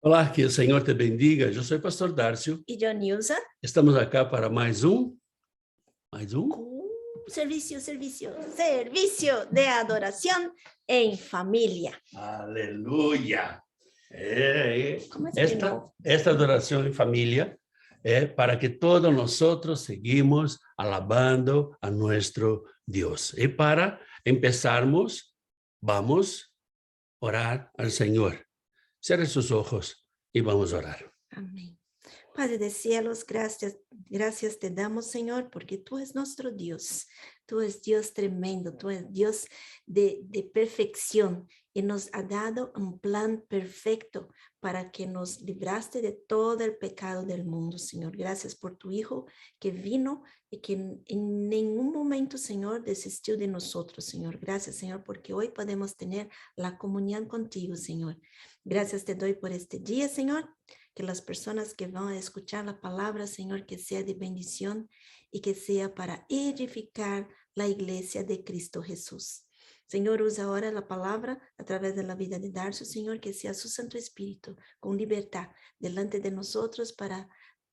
Olá, que o Senhor te bendiga. Eu sou o pastor Darcio. Y yo, Nilsa. Estamos acá para mais um Servicio de adoración en familia. Aleluia. ¿Cómo es que no? Esta adoração em família é para que todos nós seguimos alabando a nosso Deus. E para empezarmos, vamos orar ao Senhor. Cierre sus ojos y vamos a orar. Amén. Padre de cielos, gracias te damos, Señor, porque tú es nuestro Dios. Tú es Dios tremendo, tú es Dios de perfección y nos ha dado un plan perfecto para que nos libraste de todo el pecado del mundo, Señor. Gracias por tu Hijo que vino y que en ningún momento, Señor, desistió de nosotros, Señor. Gracias, Señor, porque hoy podemos tener la comunión contigo, Señor. Gracias te doy por este día, Señor. Que las personas que van a escuchar la palabra, Señor, que sea de bendición y que sea para edificar la iglesia de Cristo Jesús. Señor, usa ahora la palabra a través de la vida de Darcio, Señor, que sea su Santo Espíritu con libertad delante de nosotros para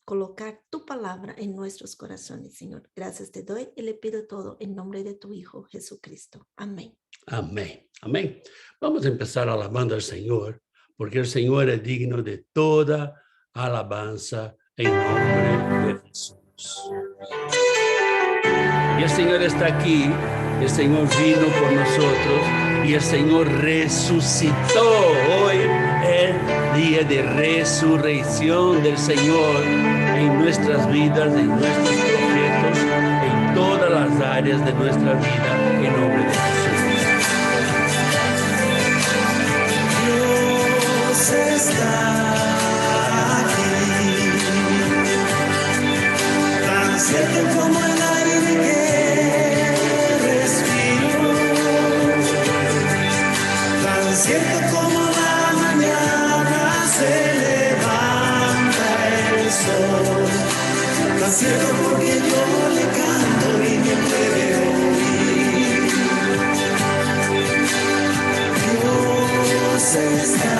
colocar tu palabra en nuestros corazones, Señor. Gracias te doy y le pido todo en nombre de tu Hijo Jesucristo. Amén. Amém. Amém. Vamos empezar alabando al Señor, porque el Señor es digno de toda alabanza en nombre de Jesús. Y el Señor está aquí, el Señor vino por nosotros y el Señor resucitó. Hoy es día de resurrección del Señor en nuestras vidas, en nuestros proyectos, en todas las áreas de nuestra vida, en nombre de Jesús. Está aquí, tan cierto como el aire que respiro, tan cierto como la mañana se levanta el sol, tan cierto porque yo le canto y me puede oír. Dios está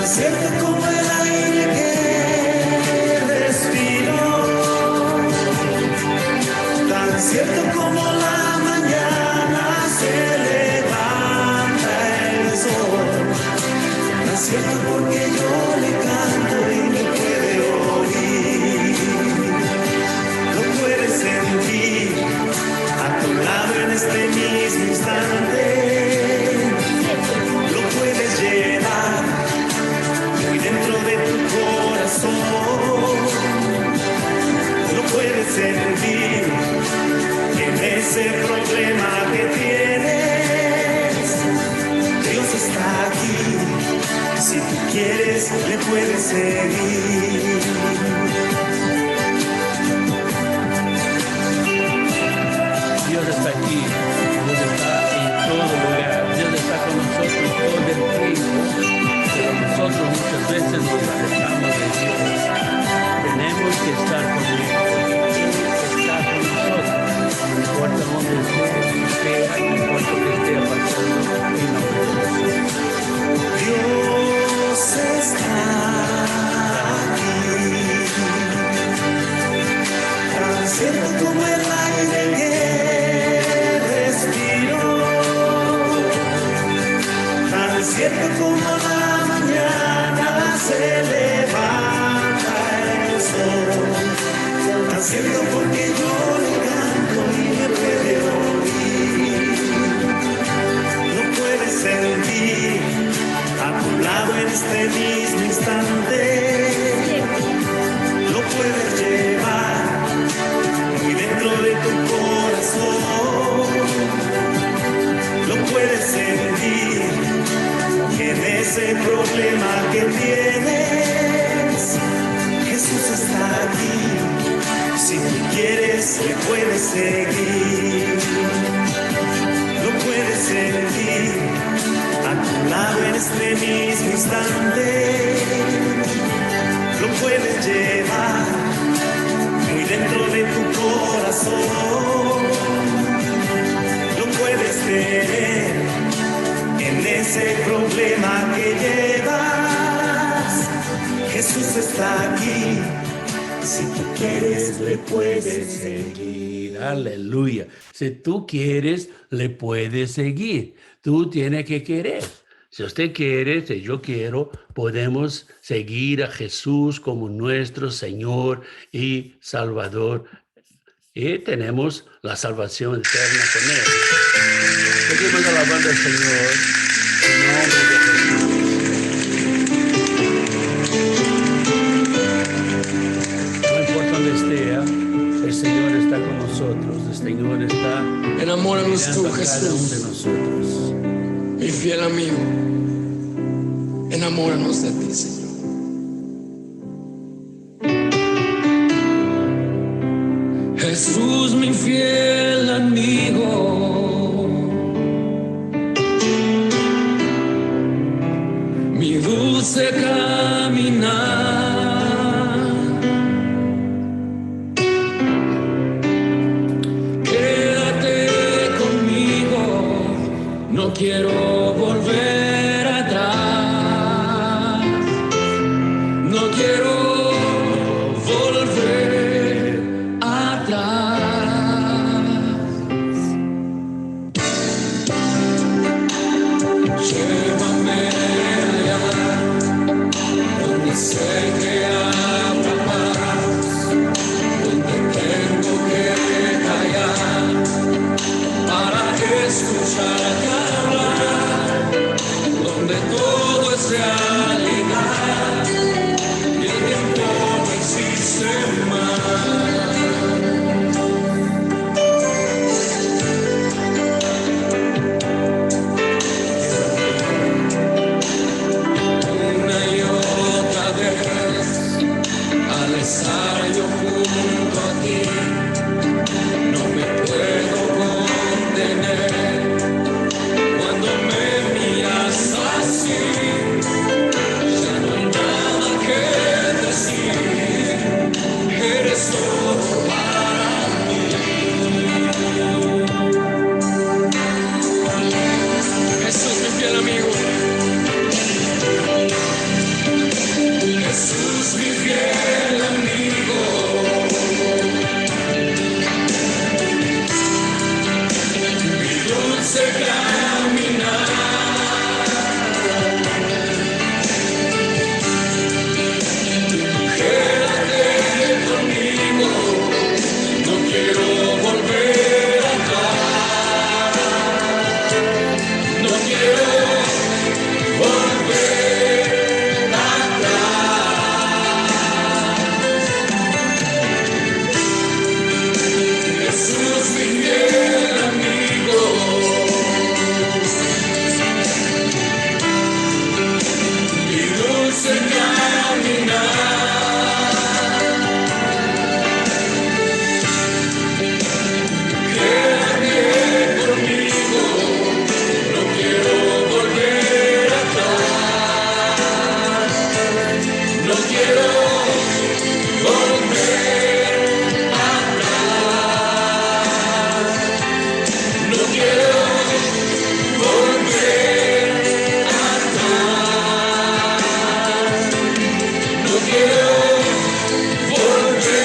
cierto como el aire que respiro, tan cierto como la mañana se levanta el sol, tan cierto porque yo le canto y me puede oír, lo puedes sentir a tu lado en este mismo instante. Sentir en ese problema que tienes, Dios está aquí, si tú quieres le puedes seguir. Dios está aquí, Dios está en todo lugar, Dios está con nosotros todo el tiempo, pero nosotros muchas veces nos alejamos de Dios. Tenemos que estar con Él. No importa dónde esté, no importa que esté pasando, en nombre de Jesús. Dios está aquí, tan cierto como el aire que respiro, tan cierto como la mañana se levanta el sol, tan cierto porque yo le canto y me puede oír, lo puedes sentir a tu lado en este mismo instante, lo puedes llevar muy dentro de tu corazón, lo puedes sentir en ese problema que tienes, Jesús está aquí, si tú quieres le puedes seguir, lo puedes sentir a tu lado en este mismo instante, lo puedes llevar muy dentro de tu corazón, lo puedes tener Si tú quieres, le puedes seguir. Aleluya. Si tú quieres, le puedes seguir. Tú tienes que querer. Si usted quiere, si yo quiero, podemos seguir a Jesús como nuestro Señor y Salvador. Y tenemos la salvación eterna con Él. Seguimos alabando al Señor en nombre de Jesús. No importa donde esté, el Señor está con nosotros. El Señor está Enamóranos tú, mirando a cada uno de Jesús, nosotros. mi fiel amigo. Enamóranos de ti, Señor. Jesús, mi fiel amigo, mi dulce caminar. Quédate conmigo, no quiero volver atrás, no quiero volver atrás. Llévame allá, donde sé que habrá paz, donde tengo que callar para escucharte hablar, donde todo es realidad y el tiempo no existe más. Una y otra vez, al estar yo junto a ti, no me puedo contener. Cuando me miras así, ya no hay nada que decir. Eres todo para mí. Jesús, mi fiel amigo. Jesús, mi fiel amigo, mi dulce caminar. Quédate conmigo, no quiero volver atrás, no quiero volver atrás. Jesús, mi fiel amigo, mi dulce caminar. Quédate conmigo, no quiero volver atrás, no quiero volver atrás, no quiero volver atrás, no quiero volver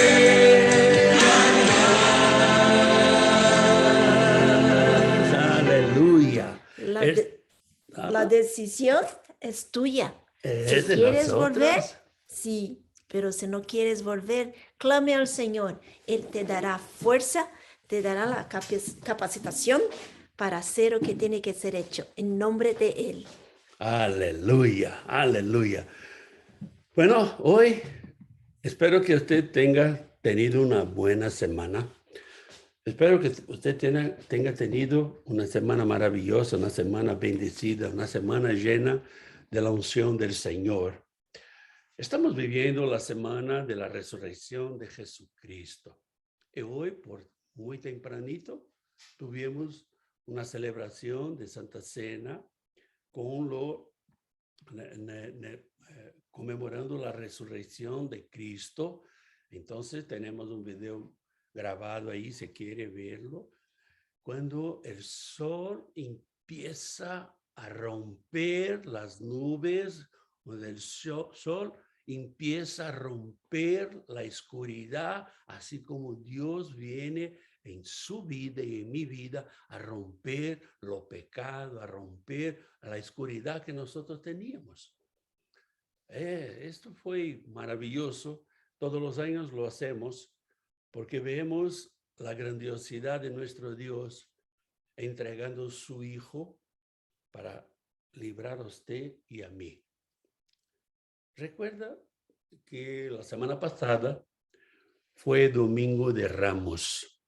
Aleluya. La, Es- de- la decisión es tuya. Es Si de quieres nosotros. volver, sí, pero si no quieres volver, clame al Señor. Él te dará fuerza, te dará la capacitación para hacer lo que tiene que ser hecho en nombre de Él. Aleluya, aleluya. Bueno, hoy espero que usted tenga tenido una buena semana. Espero que usted tenga tenido una semana maravillosa, una semana bendecida, una semana llena de la unción del Señor. Estamos viviendo la semana de la resurrección de Jesucristo. Y hoy, por muy tempranito, tuvimos una celebración de Santa Cena conmemorando la resurrección de Cristo. Entonces tenemos un video grabado ahí, si quiere verlo, cuando el sol empieza a romper las nubes, donde el sol empieza a romper la oscuridad, así como Dios viene en su vida y en mi vida a romper lo pecado, a romper la oscuridad que nosotros teníamos. Esto fue maravilloso. Todos los años lo hacemos porque vemos la grandiosidad de nuestro Dios entregando su Hijo para librar a usted y a mí. Recuerda que la semana pasada fue Domingo de Ramos,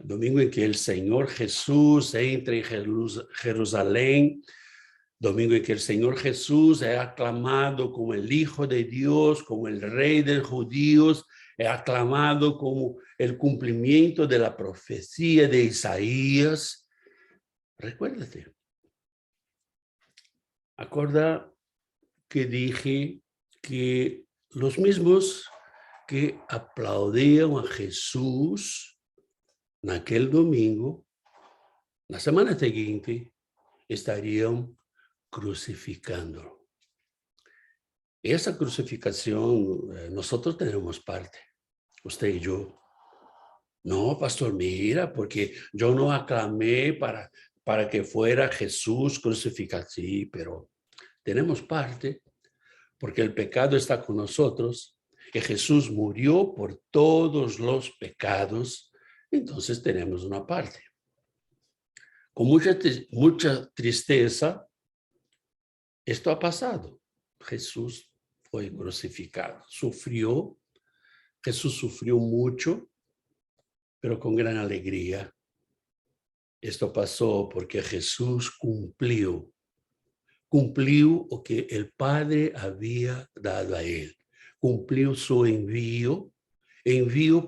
domingo en que el Señor Jesús entra en Jerusalén, domingo en que el Señor Jesús es aclamado como el Hijo de Dios, como el Rey de los judíos, es aclamado como el cumplimiento de la profecía de Isaías. Recuérdate. Acorda que dije que los mismos que aplaudían a Jesús en aquel domingo, la semana siguiente, estarían crucificándolo. Esa crucificación, nosotros tenemos parte, usted y yo. No, pastor, mira, porque yo no aclamé para que fuera Jesús crucificado. Sí, pero tenemos parte, porque el pecado está con nosotros, que Jesús murió por todos los pecados, entonces tenemos una parte. Con mucha tristeza, esto ha pasado. Jesús fue crucificado, sufrió, Jesús sufrió mucho, pero con gran alegría. Esto pasó porque Jesús cumplió lo que el Padre había dado a él. Cumplió su envío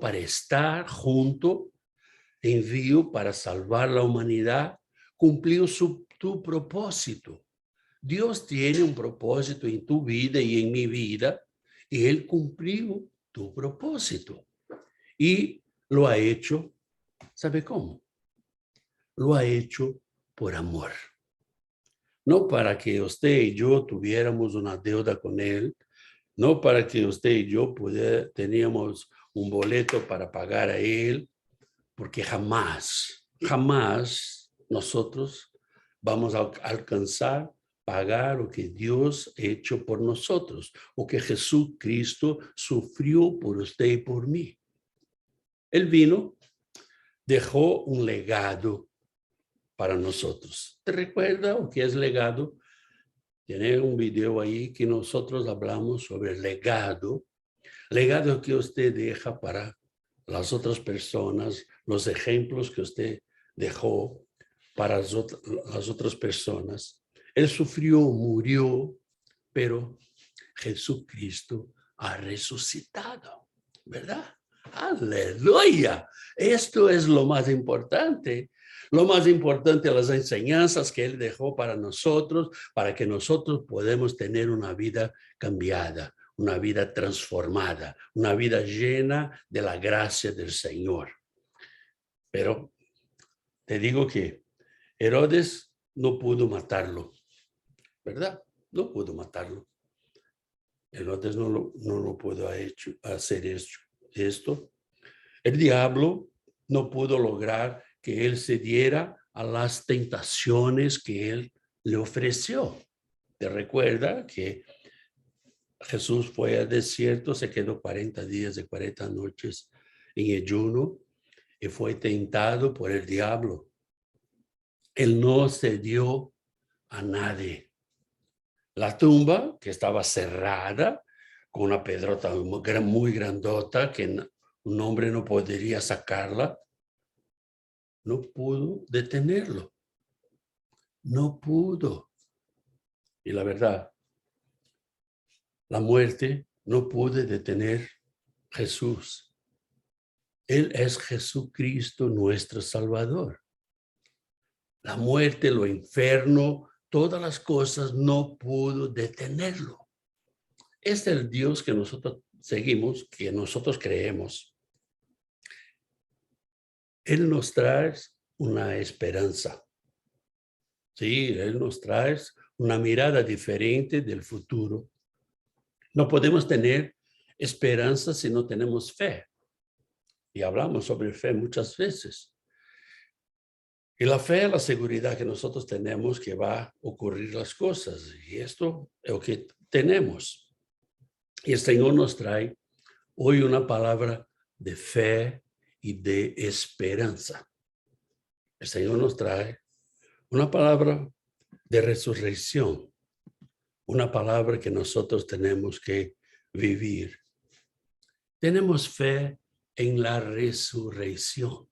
para estar junto, envío para salvar la humanidad, cumplió tu propósito. Dios tiene un propósito en tu vida y en mi vida, y Él cumplió tu propósito. Y lo ha hecho, ¿sabe cómo? Lo ha hecho por amor. No para que usted y yo tuviéramos una deuda con Él, no para que usted y yo teníamos un boleto para pagar a Él, porque jamás nosotros vamos a alcanzar pagar lo que Dios ha hecho por nosotros, o que Jesucristo sufrió por usted y por mí. Él vino, dejó un legado para nosotros. ¿Te recuerda o qué es legado? Tiene un video ahí que nosotros hablamos sobre el legado que usted deja para las otras personas, los ejemplos que usted dejó para las otras personas. Él sufrió, murió, pero Jesucristo ha resucitado, ¿verdad? ¡Aleluya! Esto es lo más importante. Lo más importante, las enseñanzas que Él dejó para nosotros, para que nosotros podamos tener una vida cambiada, una vida transformada, una vida llena de la gracia del Señor. Pero te digo que Herodes no pudo matarlo, ¿verdad? No pudo matarlo. Herodes no lo pudo hacer esto. El diablo no pudo lograr que él cediera a las tentaciones que él le ofreció. ¿Te recuerda que Jesús fue al desierto, se quedó 40 días y 40 noches en ayuno y fue tentado por el diablo? Él no cedió a nadie. La tumba, que estaba cerrada, con una pedrota muy grandota, que un hombre no podría sacarla, no pudo detenerlo. No pudo. Y la verdad, la muerte no pudo detener a Jesús. Él es Jesucristo, nuestro Salvador. La muerte, lo infierno, todas las cosas no pudo detenerlo. Este es el Dios que nosotros seguimos, que nosotros creemos. Él nos trae una esperanza. Sí, Él nos trae una mirada diferente del futuro. No podemos tener esperanza si no tenemos fe. Y hablamos sobre fe muchas veces. Y la fe es la seguridad que nosotros tenemos que va a ocurrir las cosas. Y esto es lo que tenemos. Y el Señor nos trae hoy una palabra de fe y de esperanza. El Señor nos trae una palabra de resurrección. Una palabra que nosotros tenemos que vivir. Tenemos fe en la resurrección.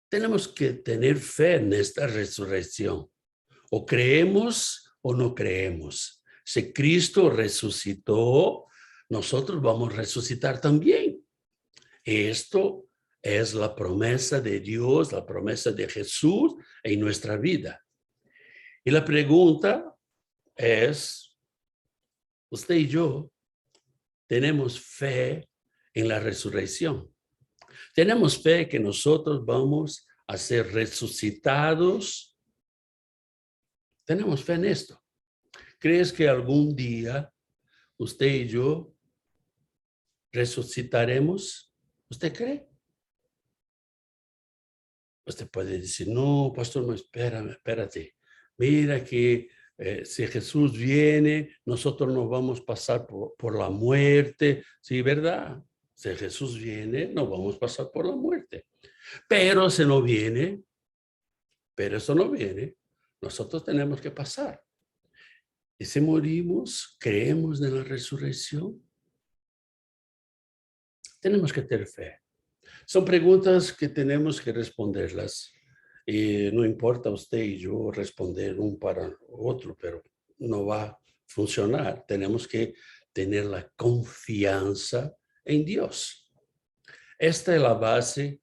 Tenemos que tener fe en esta resurrección. O creemos o no creemos. Si Cristo resucitó, nosotros vamos a resucitar también. Esto es la promesa de Dios, la promesa de Jesús en nuestra vida. Y la pregunta es, usted y yo tenemos fe en la resurrección. Tenemos fe que nosotros vamos a ser resucitados. Tenemos fe en esto. ¿Crees que algún día usted y yo resucitaremos? ¿Usted cree? Usted puede decir, no, pastor, no, espérate. Mira que si Jesús viene, nosotros nos vamos a pasar por la muerte. Sí, ¿verdad? Si Jesús viene, nos vamos a pasar por la muerte. Pero si no viene, nosotros tenemos que pasar. Y si morimos, creemos en la resurrección. Tenemos que tener fe. Son preguntas que tenemos que responderlas. Y no importa usted y yo responder un para otro, pero no va a funcionar. Tenemos que tener la confianza en Dios. Esta es la base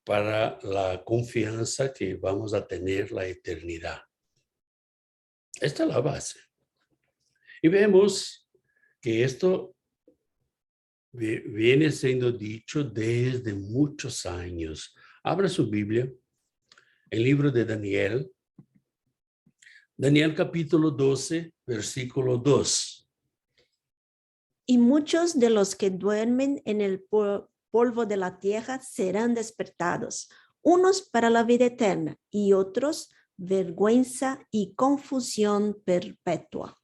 para la confianza que vamos a tener la eternidad. Esta es la base. Y vemos que esto viene siendo dicho desde muchos años. Abra su Biblia, el libro de Daniel. Daniel capítulo 12, versículo 2. Y muchos de los que duermen en el polvo de la tierra serán despertados, unos para la vida eterna y otros vergüenza y confusión perpetua.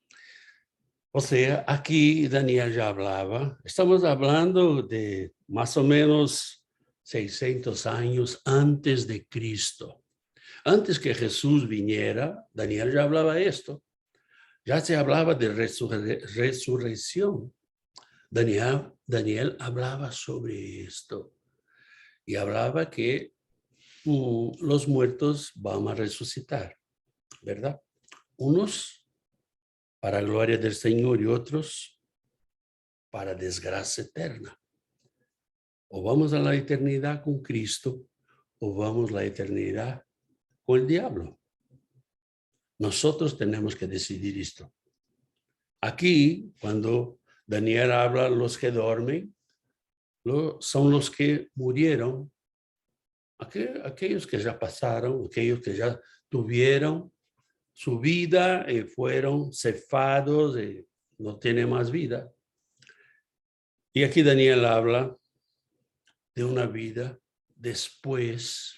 O sea, aquí Daniel ya hablaba, estamos hablando de más o menos 600 años antes de Cristo. Antes que Jesús viniera, Daniel ya hablaba esto. Ya se hablaba de resurrección. Daniel hablaba sobre esto y hablaba que los muertos van a resucitar, ¿verdad? Unos para gloria del Señor y otros para desgracia eterna. O vamos a la eternidad con Cristo o vamos a la eternidad con el diablo. Nosotros tenemos que decidir esto. Aquí, cuando Daniel habla, los que duermen son los que murieron, aquellos que ya pasaron, aquellos que ya tuvieron su vida y fueron cefados y no tienen más vida. Y aquí Daniel habla de una vida después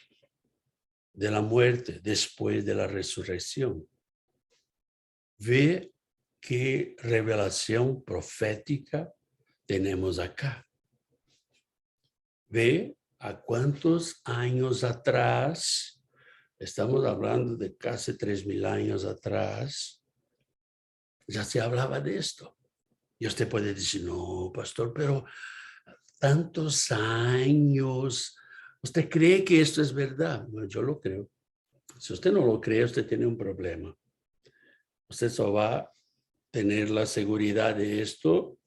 de la muerte, después de la resurrección. Ve qué revelación profética tenemos acá. Ve a cuántos años atrás, estamos hablando de casi 3000 años atrás, ya se hablaba de esto. Y usted puede decir, no, pastor, pero tantos años, ¿usted cree que esto es verdad? Bueno, yo lo creo. Si usted no lo cree, usted tiene un problema. Usted solo va a tener la seguridad de esto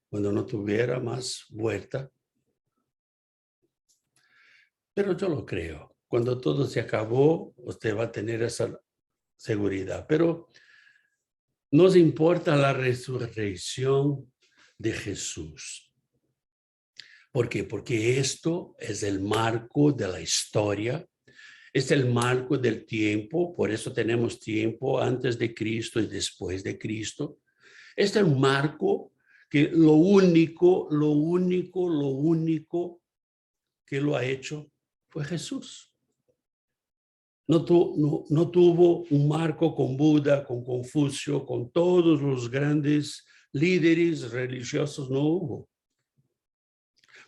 cuando no tuviera más vuelta. Pero yo lo creo. Cuando todo se acabó, usted va a tener esa seguridad. Pero nos importa la resurrección de Jesús. ¿Por qué? Porque esto es el marco de la historia. Es el marco del tiempo, por eso tenemos tiempo antes de Cristo y después de Cristo. Este es un marco que lo único que lo ha hecho fue Jesús. No tuvo un marco con Buda, con Confucio, con todos los grandes líderes religiosos, no hubo.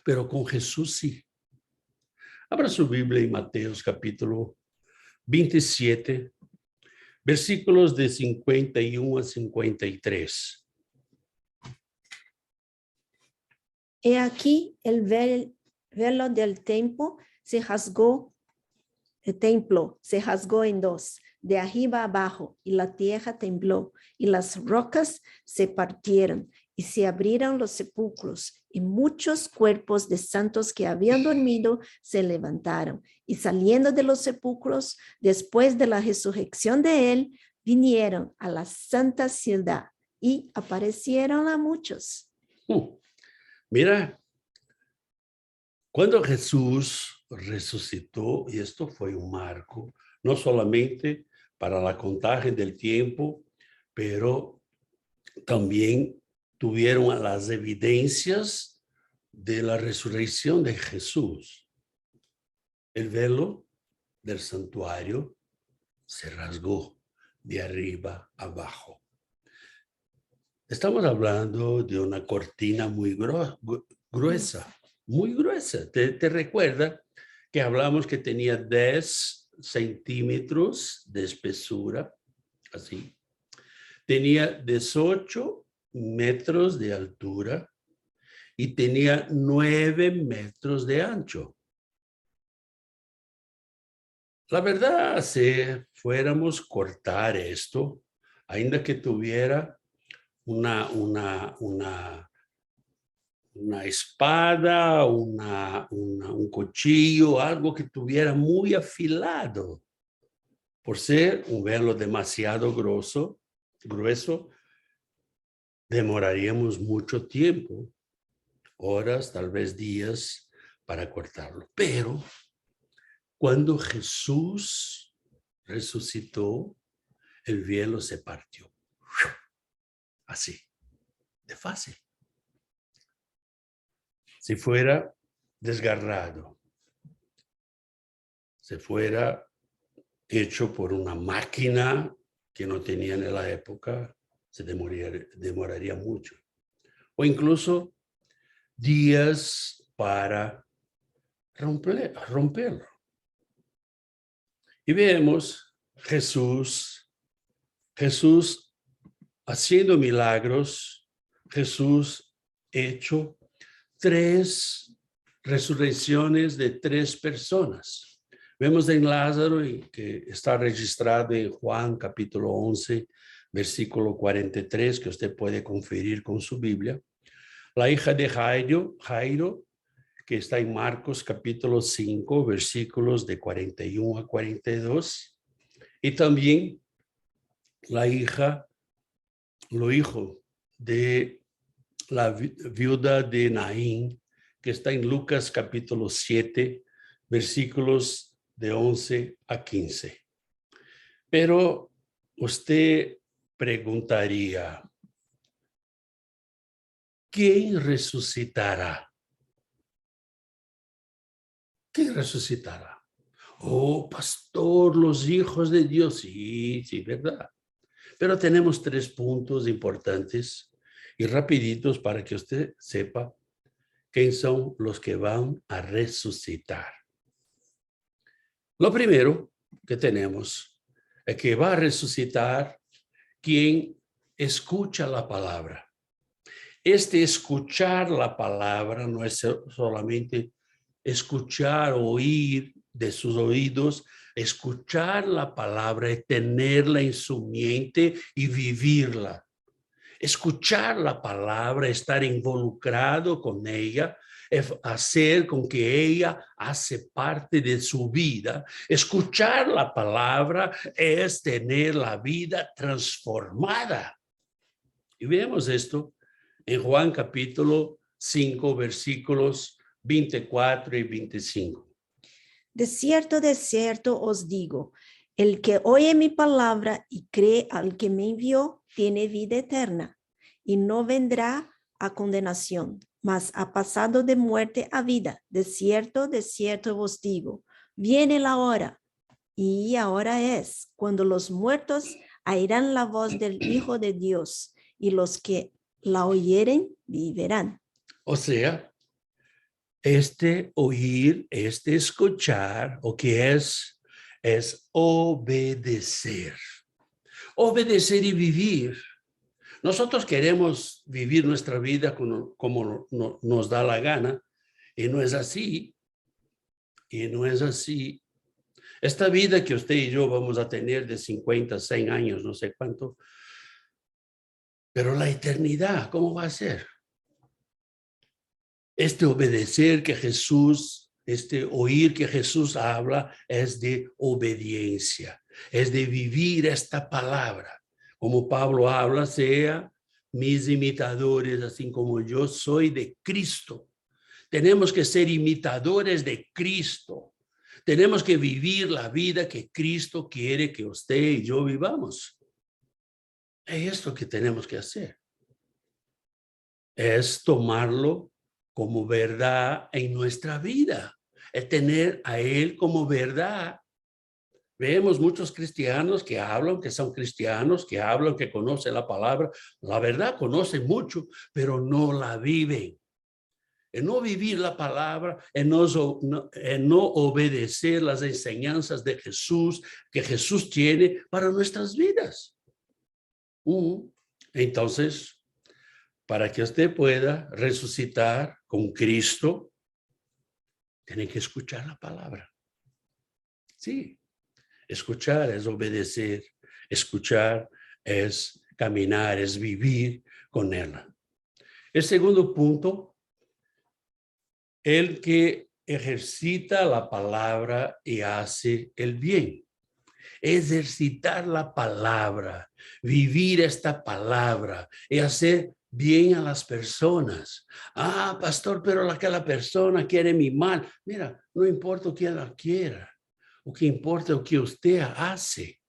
Pero con Jesús sí. Abra su Biblia en Mateos capítulo 27, versículos de 51 a 53. He aquí el velo del templo se rasgó en dos, de arriba abajo, y la tierra tembló, y las rocas se partieron, y se abrieron los sepulcros, y muchos cuerpos de santos que habían dormido se levantaron, y saliendo de los sepulcros, después de la resurrección de él, vinieron a la santa ciudad, y aparecieron a muchos. Mira, cuando Jesús resucitó, y esto fue un marco, no solamente para la contaje del tiempo, pero también tuvieron las evidencias de la resurrección de Jesús. El velo del santuario se rasgó de arriba abajo. Estamos hablando de una cortina muy gruesa, muy gruesa. ¿Te recuerda que hablamos que tenía 10 centímetros de espesura? Así. Tenía 18 metros de altura y tenía 9 metros de ancho. La verdad, si fuéramos a cortar esto, ainda que tuviera una espada, un cuchillo, algo que tuviera muy afilado, por ser un velo demasiado grueso, demoraríamos mucho tiempo, horas, tal vez días, para cortarlo. Pero cuando Jesús resucitó, el velo se partió. Así, de fácil. Si fuera desgarrado, si fuera hecho por una máquina que no tenían en la época, se demoraría mucho. O incluso días para romperlo. Y vemos Jesús haciendo milagros, Jesús hecho 3 resurrecciones de 3 personas. Vemos en Lázaro, que está registrado en Juan capítulo 11, versículo 43, que usted puede conferir con su Biblia. La hija de Jairo, que está en Marcos capítulo 5, versículos de 41 a 42. Y también lo hijo de la viuda de Naín, que está en Lucas capítulo 7, versículos de 11 a 15. Pero usted preguntaría, ¿quién resucitará? ¿Quién resucitará? Oh, pastor, los hijos de Dios. Sí, verdad. Pero tenemos 3 puntos importantes y rapiditos para que usted sepa quién son los que van a resucitar. Lo primero que tenemos es que va a resucitar quien escucha la palabra. Escuchar la palabra no es solamente escuchar, oír de sus oídos. Escuchar la palabra es tenerla en su mente y vivirla. Escuchar la palabra, estar involucrado con ella, es hacer con que ella hace parte de su vida. Escuchar la palabra es tener la vida transformada. Y vemos esto en Juan capítulo 5, versículos 24 y 25. de cierto os digo, el que oye mi palabra y cree al que me envió, tiene vida eterna, y no vendrá a condenación, mas ha pasado de muerte a vida. De cierto os digo, viene la hora, y ahora es, cuando los muertos oirán la voz del Hijo de Dios, y los que la oyeren vivirán. O sea, este oír, este escuchar, o que es obedecer. Obedecer y vivir. Nosotros queremos vivir nuestra vida como nos da la gana, y no es así. Y no es así. Esta vida que usted y yo vamos a tener de 50, 100 años, no sé cuánto, pero la eternidad, ¿cómo va a ser? Este obedecer que Jesús, este oír que Jesús habla es de obediencia, es de vivir esta palabra. Como Pablo habla, sea mis imitadores, así como yo soy de Cristo. Tenemos que ser imitadores de Cristo. Tenemos que vivir la vida que Cristo quiere que usted y yo vivamos. Es esto que tenemos que hacer. Es tomarlo como verdad en nuestra vida. Es tener a Él como verdad. Vemos muchos cristianos que hablan, que son cristianos, que hablan, que conocen la palabra. La verdad, conocen mucho, pero no la viven. En no vivir la palabra, en no obedecer las enseñanzas de Jesús, que Jesús tiene para nuestras vidas. Entonces, para que usted pueda resucitar con Cristo, tiene que escuchar la palabra. Sí, escuchar es obedecer, escuchar es caminar, es vivir con Él. El segundo punto, el que ejercita la palabra y hace el bien. Ejercitar la palabra, vivir esta palabra y hacer bien a las personas. Ah, pastor, pero aquella persona quiere mi mal. Mira, no importa lo que ella quiera. O que importa lo que usted hace.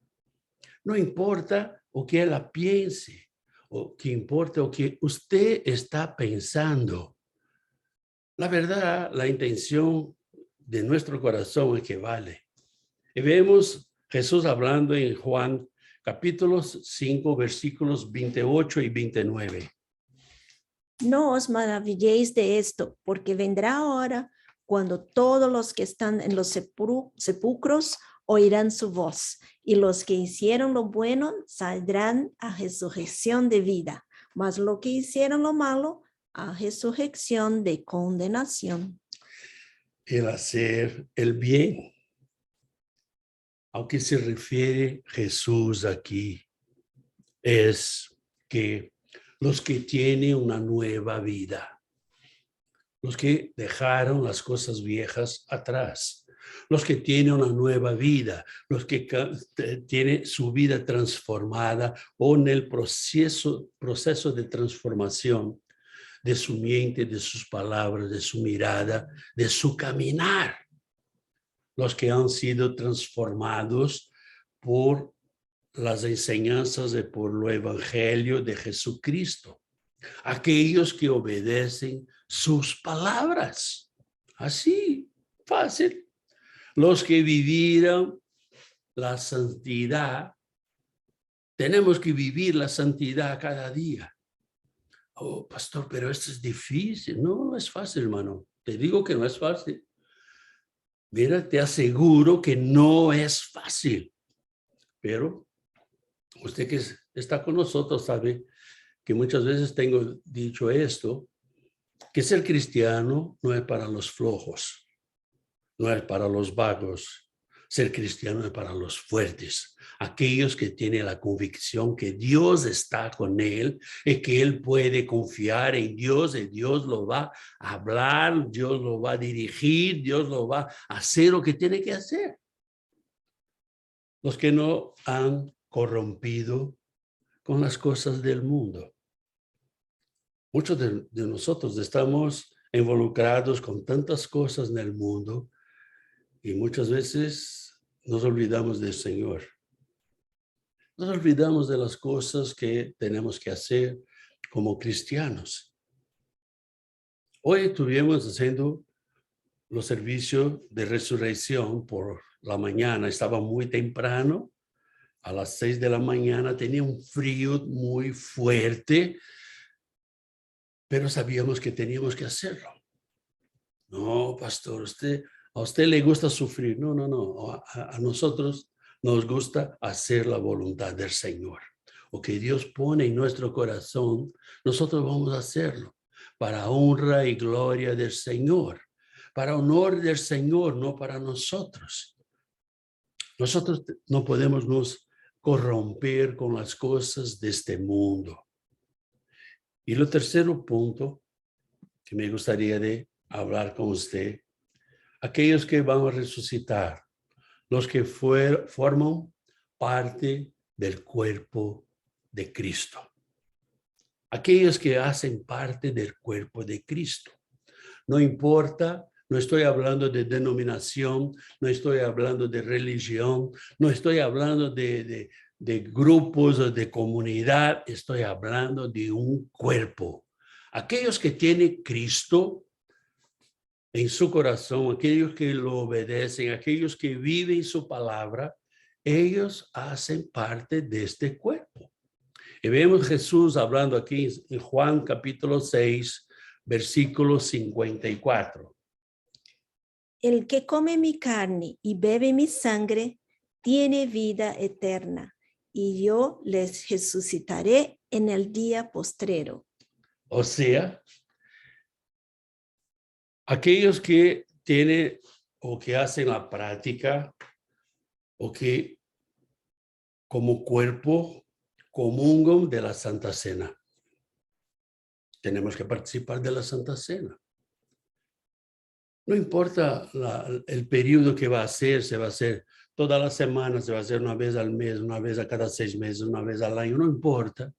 No importa lo que ella piense. O que importa lo que usted está pensando. La verdad, la intención de nuestro corazón es que vale. Y vemos Jesús hablando en Juan capítulo 5, versículos 28 y 29. No os maravilléis de esto, porque vendrá hora cuando todos los que están en los sepulcros oirán su voz, y los que hicieron lo bueno saldrán a resurrección de vida, mas los que hicieron lo malo a resurrección de condenación. El hacer el bien. ¿A qué se refiere Jesús aquí? Es que los que tienen una nueva vida, los que dejaron las cosas viejas atrás, los que tienen una nueva vida, los que tienen su vida transformada o en el proceso de transformación de su mente, de sus palabras, de su mirada, de su caminar. Los que han sido transformados por las enseñanzas y por lo evangelio de Jesucristo. Aquellos que obedecen sus palabras. Así, fácil. Los que vivieron la santidad. Tenemos que vivir la santidad cada día. Oh, pastor, pero esto es difícil. No, no es fácil, hermano. Te digo que no es fácil. Mira, te aseguro que no es fácil, pero usted que está con nosotros sabe que muchas veces tengo dicho esto, que ser cristiano no es para los flojos, no es para los vagos. Ser cristiano es para los fuertes, aquellos que tienen la convicción que Dios está con él y que él puede confiar en Dios y Dios lo va a hablar, Dios lo va a dirigir, Dios lo va a hacer lo que tiene que hacer. Los que no han corrompido con las cosas del mundo. Muchos de nosotros estamos involucrados con tantas cosas en el mundo Y muchas veces nos olvidamos del Señor. Nos olvidamos de las cosas que tenemos que hacer como cristianos. Hoy estuvimos haciendo los servicios de resurrección por la mañana. Estaba muy temprano, a las 6 de la mañana. Tenía un frío muy fuerte, pero sabíamos que teníamos que hacerlo. No, pastor, a usted le gusta sufrir. No, no, no. A nosotros nos gusta hacer la voluntad del Señor. O que Dios pone en nuestro corazón, nosotros vamos a hacerlo para honra y gloria del Señor. Para honor del Señor, no para nosotros. Nosotros no podemos nos corromper con las cosas de este mundo. Y lo tercero punto que me gustaría de hablar con usted, aquellos que van a resucitar, los que forman parte del cuerpo de Cristo. Aquellos que hacen parte del cuerpo de Cristo. No importa, no estoy hablando de denominación, no estoy hablando de religión, no estoy hablando de grupos o de comunidad, estoy hablando de un cuerpo. Aquellos que tienen Cristo en su corazón, aquellos que lo obedecen, aquellos que viven su palabra, ellos hacen parte de este cuerpo. Y vemos Jesús hablando aquí en Juan capítulo 6, versículo 54. El que come mi carne y bebe mi sangre tiene vida eterna, y yo les resucitaré en el día postrero. O sea, aquellos que tienen o que hacen la práctica o que como cuerpo comulgan de la Santa Cena. Tenemos que participar de la Santa Cena. No importa el periodo que va a ser, se va a hacer todas las semanas, se va a hacer una vez al mes, una vez a cada 6 meses, una vez al año, no importa.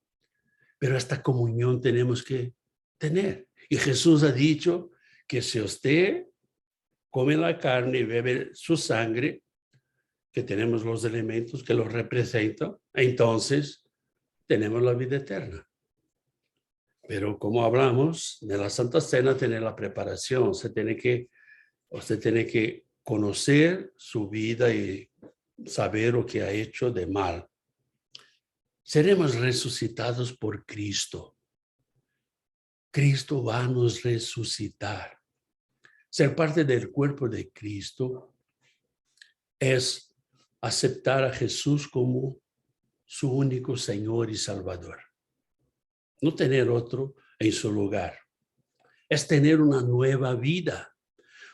Pero esta comunión tenemos que tener. Y Jesús ha dicho que si usted come la carne y bebe su sangre, que tenemos los elementos que los representan, entonces tenemos la vida eterna. Pero como hablamos de la Santa Cena, tiene la preparación. Usted tiene que conocer su vida y saber lo que ha hecho de mal. Seremos resucitados por Cristo. Cristo va a nos resucitar. Ser parte del cuerpo de Cristo es aceptar a Jesús como su único Señor y Salvador. No tener otro en su lugar. Es tener una nueva vida.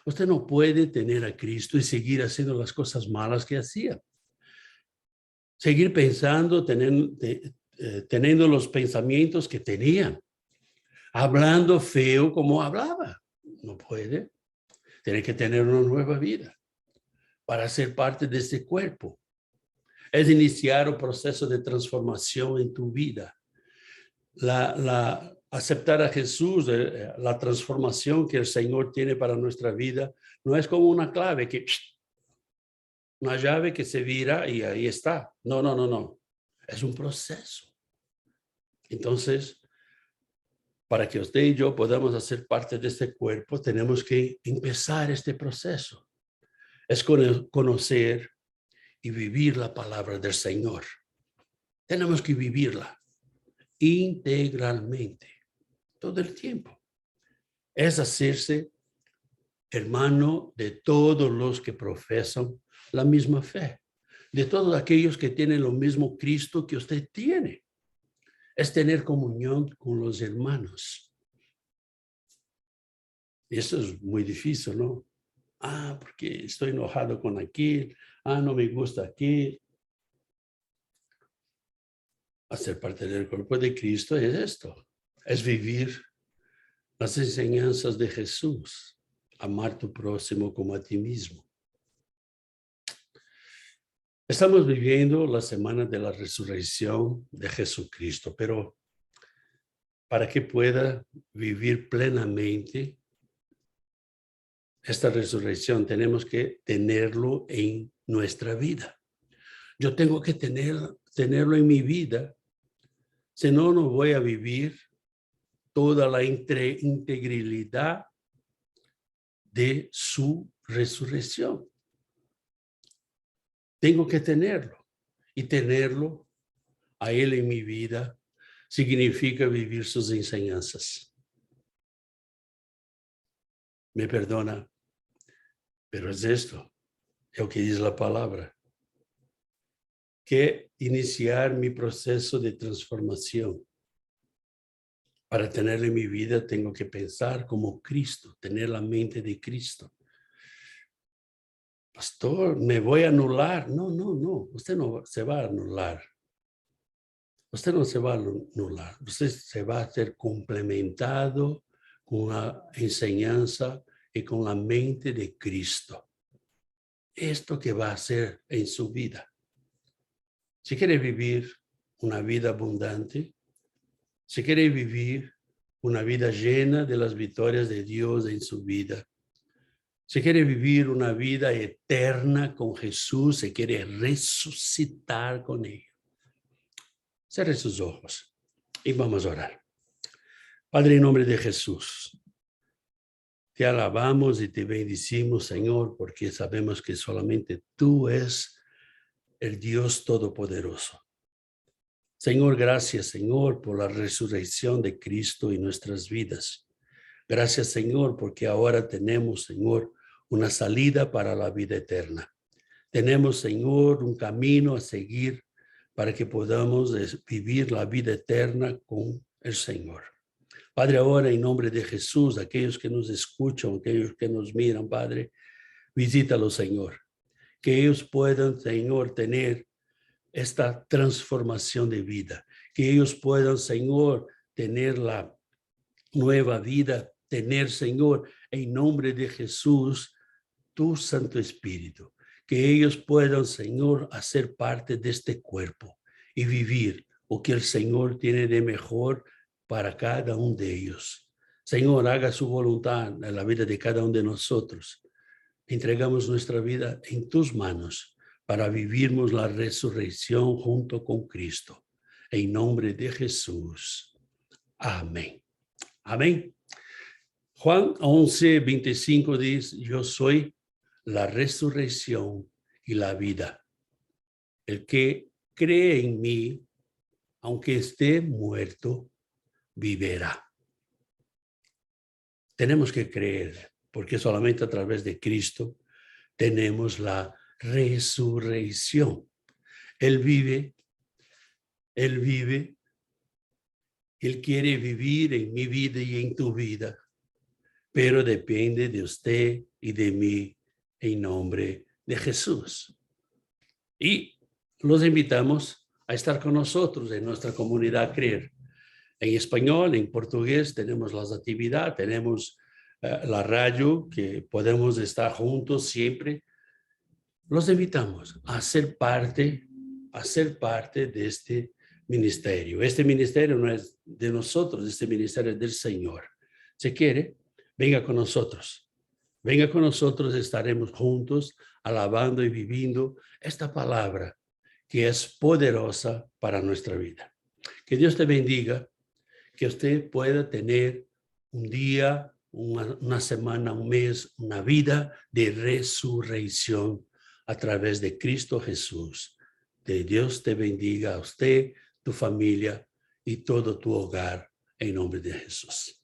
Usted no puede tener a Cristo y seguir haciendo las cosas malas que hacía. Seguir pensando, teniendo los pensamientos que tenían. Hablando feo como hablaba. No puede. Tiene que tener una nueva vida para ser parte de este cuerpo. Es iniciar un proceso de transformación en tu vida. Aceptar a Jesús, la transformación que el Señor tiene para nuestra vida, no es como una clave, una llave que se vira y ahí está. No, no, no, no. Es un proceso. Entonces, para que usted y yo podamos hacer parte de este cuerpo, tenemos que empezar este proceso. Es conocer y vivir la palabra del Señor. Tenemos que vivirla integralmente, todo el tiempo. Es hacerse hermano de todos los que profesan la misma fe, de todos aquellos que tienen lo mismo Cristo que usted tiene. Es tener comunión con los hermanos. Y eso es muy difícil, ¿no? Porque estoy enojado con aquel. No me gusta aquel. Hacer parte del cuerpo de Cristo es esto. Es vivir las enseñanzas de Jesús. Amar a tu próximo como a ti mismo. Estamos viviendo la semana de la resurrección de Jesucristo, pero para que pueda vivir plenamente, esta resurrección tenemos que tenerlo en nuestra vida. Yo tengo que tenerlo en mi vida, si no, no voy a vivir toda la integridad de su resurrección. Tengo que tenerlo, y tenerlo a Él en mi vida significa vivir sus enseñanzas. Me perdona, pero es esto, es lo que dice la palabra. Que iniciar mi proceso de transformación. Para tenerlo en mi vida tengo que pensar como Cristo, tener la mente de Cristo. Pastor, me voy a anular. No, usted no se va a anular. Usted no se va a anular. Usted se va a ser complementado con la enseñanza y con la mente de Cristo. Esto que va a hacer en su vida. Si quiere vivir una vida abundante, si quiere vivir una vida llena de las victorias de Dios en su vida, si quiere vivir una vida eterna con Jesús, si quiere resucitar con Él, cierre sus ojos y vamos a orar. Padre, en nombre de Jesús, te alabamos y te bendecimos, Señor, porque sabemos que solamente tú eres el Dios Todopoderoso. Señor, gracias, Señor, por la resurrección de Cristo en nuestras vidas. Gracias, Señor, porque ahora tenemos, Señor, una salida para la vida eterna. Tenemos, Señor, un camino a seguir para que podamos vivir la vida eterna con el Señor. Padre, ahora en nombre de Jesús, aquellos que nos escuchan, aquellos que nos miran, Padre, visítalos, Señor. Que ellos puedan, Señor, tener esta transformación de vida. Que ellos puedan, Señor, tener la nueva vida, tener, Señor, en nombre de Jesús, tu Santo Espíritu. Que ellos puedan, Señor, hacer parte de este cuerpo y vivir lo que el Señor tiene de mejor para cada uno de ellos. Señor, haga su voluntad en la vida de cada uno de nosotros. Entregamos nuestra vida en tus manos para vivirmos la resurrección junto con Cristo. En nombre de Jesús. Amén. Amén. Juan 11:25 dice, yo soy la resurrección y la vida. El que cree en mí, aunque esté muerto, vivirá. Tenemos que creer, porque solamente a través de Cristo tenemos la resurrección. Él vive, Él quiere vivir en mi vida y en tu vida, pero depende de usted y de mí en nombre de Jesús. Y los invitamos a estar con nosotros en nuestra comunidad Creer. En español, en portugués, tenemos las actividades, tenemos la radio, que podemos estar juntos siempre. Los invitamos a ser parte de este ministerio. Este ministerio no es de nosotros, este ministerio es del Señor. Si quiere, venga con nosotros. Venga con nosotros, estaremos juntos, alabando y viviendo esta palabra que es poderosa para nuestra vida. Que Dios te bendiga, que usted pueda tener un día, una semana, un mes, una vida de resurrección a través de Cristo Jesús. Que Dios te bendiga a usted, tu familia y todo tu hogar en nombre de Jesús.